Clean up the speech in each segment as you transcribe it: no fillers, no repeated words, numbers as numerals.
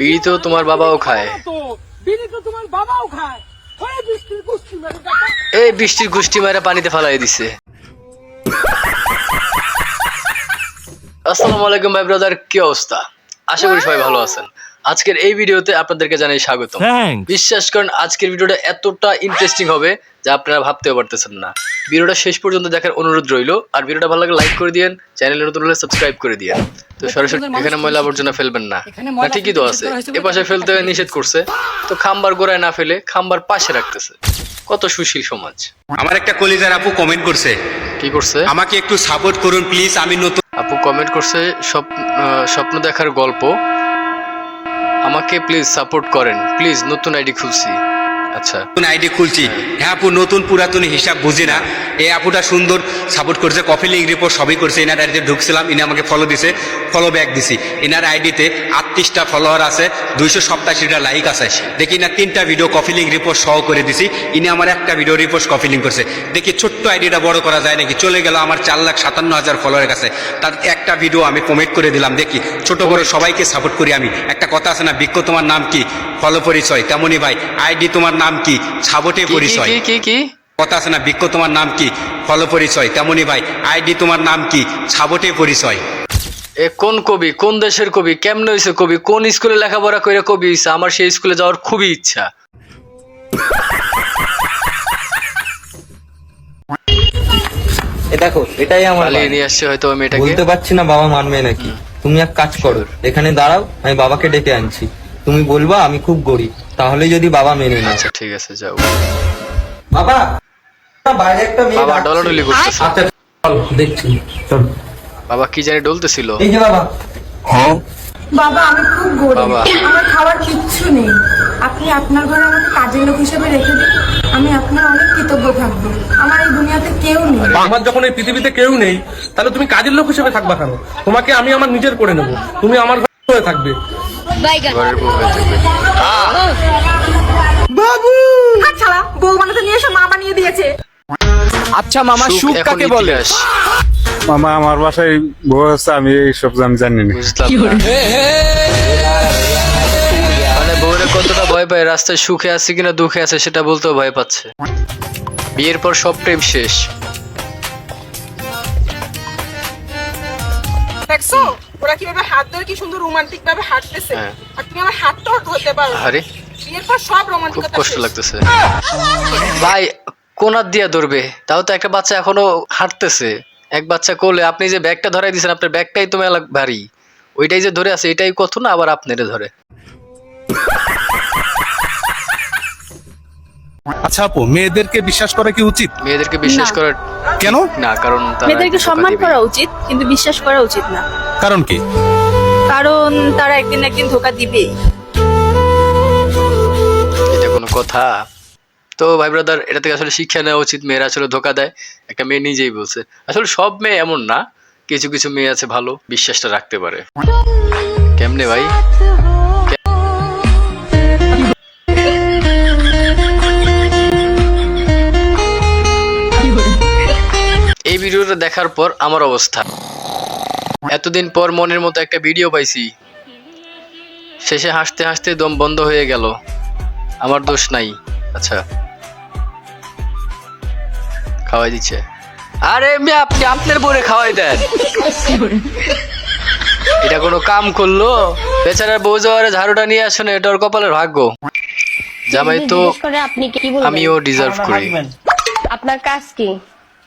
বিড়ি তো তোমার বাবাও খায়। এই বৃষ্টির গুষ্টি মেরে পানিতে ফালাই দিছে। আসসালামু আলাইকুম ভাই ব্রাদার, কি অবস্থা? আশা করি সবাই ভালো আছেন। আজকের এই ভিডিওতে আপনাদেরকে জানাই স্বাগত। বিশ্বাস করেন আজকের ভিডিওটা এতটা ইন্টারেস্টিং হবে যা আপনারা ভাবতেও পারতেছেন না। ভিডিওটা শেষ পর্যন্ত দেখার অনুরোধ রইল। আর ভিডিওটা ভালো লাগলে লাইক করে দিয়েন, চ্যানেলে নতুন হলে সাবস্ক্রাইব করে দিয়েন। তো সরাসরি এখানে ময়লা আবর্জনা ফেলবেন না, ঠিকই তো আছে। এ পাশে ফেলতে নিষেধ করছে, তো খাম্বার গোড়ায় না ফেলে খাম্বার পাশে রাখতেছে। কত সুশীল সমাজ। আমার একটা কলিজার আপু কমেন্ট করছে। কি করছে? আমাকে একটু সাপোর্ট করুন প্লিজ, আমি নতুন। আপু কমেন্ট করছে স্বপ্ন দেখার গল্প, আমাকে প্লিজ সাপোর্ট করেন, প্লিজ নতুন আইডি খুলছি। আচ্ছা, নতুন আইডি খুলছি। হ্যাঁ আপু, নতুন পুরাতন হিসাব বুঝি না। এই আপুটা সুন্দর সাপোর্ট করছে, কফি লিঙ্ক রিপোর্ট সবই করছে। এনার আইডিতে ঢুকছিলাম, ইনি আমাকে ফলো দিছে, ফলো ব্যাক দিছি। এনার আইডিতে 38টা ফলোয়ার আছে, 287টা লাইক আছে। দেখি না 3টা ভিডিও কফি লিঙ্ক রিপোর্ট সহ করে দিছি। ইনি আমার একটা ভিডিও রিপোর্ট কফি লিঙ্ক করছে। দেখি ছোট্ট আইডিটা বড় করা যায় নাকি। চলে গেল আমার 4,57,000 ফলোয়ারের কাছে। তার একটা ভিডিও আমি কমেন্ট করে দিলাম। দেখি ছোট বড় সবাইকে সাপোর্ট করি আমি। একটা কথা আছে না, বৃক্ষ তোমার নাম কি, ফলো পরিচয়, তেমনই ভাই আইডি তোমার নাম কি, সাপোর্টে পরিচয়। কি কথা আছে না, বৃক্ষ তোমার নাম কি, ফলো পরিচয়, তেমনই ভাই আইডি তোমার নাম কি, সাপোর্টে পরিচয়। এ কোন কবি, কোন দেশের কবি, কেমনে হয়েছে কবি, কোন স্কুলে লেখাপড়া করে কবি হয়েছে? আমার সেই স্কুলে যাওয়ার খুবই ইচ্ছা। দেখো এটাই আমার পালিয়ে নিয়ে আসছে হয়তো আমি এটাকে। বলতে পারছি না বাবা মানবে নাকি। তুমি এক কাজ করো, এখানে দাঁড়াও, আমি বাবাকে ডেকে আনছি। তুমি বলবা আমি খুব গরিব, তাহলে যদি বাবা মেনে নেয়। আচ্ছা ঠিক আছে, যাও। বাবা বাইরে একটা মেয়ে বাবা ডাকছে। ডলাডলি করতেছে। আচ্ছা চল দেখছি, চল। বাবা কি জানি ডলতেছিল। এই যে বাবা। বাবা আমি খুব গরিব, বাবা। আমার খাবার কিচ্ছু নেই। আপনি আপনার ঘরে আমাকে কাজের লোক হিসেবে রেখে দিন, আমি আপনার অনেক কৃতজ্ঞ থাকবো। আমার এই দুনিয়াতে কেউ নেই। আমার যখন এই পৃথিবীতে কেউ নেই, তাহলে তুমি কাজের লোক হিসেবে থাকবা কেন? তোমাকে আমি আমার নিজের করে নেবো, তুমি আমার ঘরে থাকবে। ঘরের বউ হয়ে থাকবে। হাত ছাড়া, বউ বানাতে নিয়ে এসে মা বানিয়ে দিয়েছে। আচ্ছা মামা, সুখ এখন কাকে বলে? ইতিহাস। মামা আমার বাসায় বউ আছে, আমি এইসব আমি জানি না। বুঝলাম না। মানে বউরে কতটা ভয় পায়, রাস্তায় সুখে আছে কিনা দুঃখে আছে সেটা বলতেও ভয় পাচ্ছে। বিয়ের পর সব প্রেম শেষ। দেখছো ওরা কিভাবে হাত ধরে কি সুন্দর রোমান্টিক ভাবে হাঁটতেছে। হ্যাঁ। আর তুমি আমার হাতটাও ধরতে পারো না। আরে বিয়ের পর সব খুব রোমান্টিকতা কষ্ট শেষ। লাগতেছে ভাই। কোন হাত দিয়া ধরবে? তাও তো একটা বাচ্চা এখনো হাঁটতেছে, এক বাচ্চা কোলে। আপনি যে ব্যাগটা ধরাই দিয়েছেন, আপনার ব্যাগটাই তো মেলা ভারী, ওইটাই যে ধরে আছে এটাই কত না, আবার আপনারে ধরে। আচ্ছা আপু, মেয়েদেরকে বিশ্বাস করা কি উচিত? মেয়েদেরকে বিশ্বাস না। করার কেন? না, কারণ তারা মেয়েদেরকে ধোঁকা সম্মান দিবে। করা উচিত, কিন্তু বিশ্বাস করা উচিত না। কারণ কি? কারণ তারা একদিন না একদিন ধোকা দিবেই। এটা কোনো কথা? তো ভাই ব্রাদার, এটা থেকে আসলে শিক্ষা নেওয়া উচিত। মেয়েরা আসলে ধোকা দেয়, একটা মেয়ে নিজেই বলছে। আসলে সব মেয়ে এমন না, কিছু কিছু মেয়ে আছে ভালো, বিশ্বাসটা রাখতে পারে। কেমনে ভাই? এই ভিডিওটা দেখার পর আমার অবস্থা, এতদিন পর মনের মতো একটা ভিডিও পাইছি, শেষে হাসতে হাসতে দম বন্ধ হয়ে গেল। আমার দোষ নাই। আচ্ছা, খাওয়াই দিচ্ছে। আরে মেয়ে, আপনি আপনার বউরে খাওয়াই দেন। এটা কোনো কাম করলো? বেচারার বউ যাওয়ারে ঝাড়ুটা নিয়ে আসে না, এটা ওর কপালের ভাগ্য। জামাই তো আপনি কি বলবেন? আমিও ডিজার্ভ করি। আপনার কাজ কি?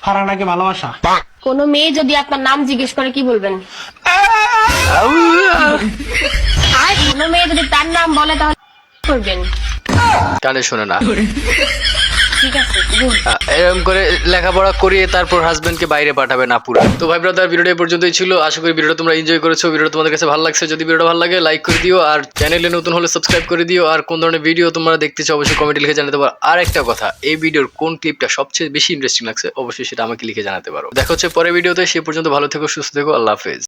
ফারানাকে ভালোবাসা। কোন মেয়ে যদি আপনার নাম জিজ্ঞেস করে কি বলবেন? আর কোন মেয়ে যদি তার নাম বলে তাহলে কি করবেন? কানে শোনে না। ঠিক আছে, good. এরকম করে লেখাপড়া করিয়ে তারপর হাজবেন্ডকে বাইরে পাঠাবে না পুরা। তো ভাই ব্রাদার, ভিডিওটা এই পর্যন্তই ছিল। আশা করি ভিডিওটা তোমরা এনজয় করেছো। ভিডিওটা তোমাদের কাছে ভালো লাগছে। যদি ভিডিওটা ভালো লাগে লাইক করে দিও, আর চ্যানেলে নতুন হলে সাবস্ক্রাইব করে দিও। আর কোন ধরনের ভিডিও তোমরা দেখতে চাও অবশ্যই কমেন্টে লিখে জানাতে পারো। আর একটা কথা, এই ভিডিওর কোন ক্লিপটা সবচেয়ে বেশি ইন্টারেস্টিং লাগছে অবশ্যই সেটা আমাকে লিখে জানাতে পারো। দেখা হচ্ছে পরের ভিডিওতে। সে পর্যন্ত ভালো থেকো, সুস্থ থেকো, আল্লাহ হাফেজ।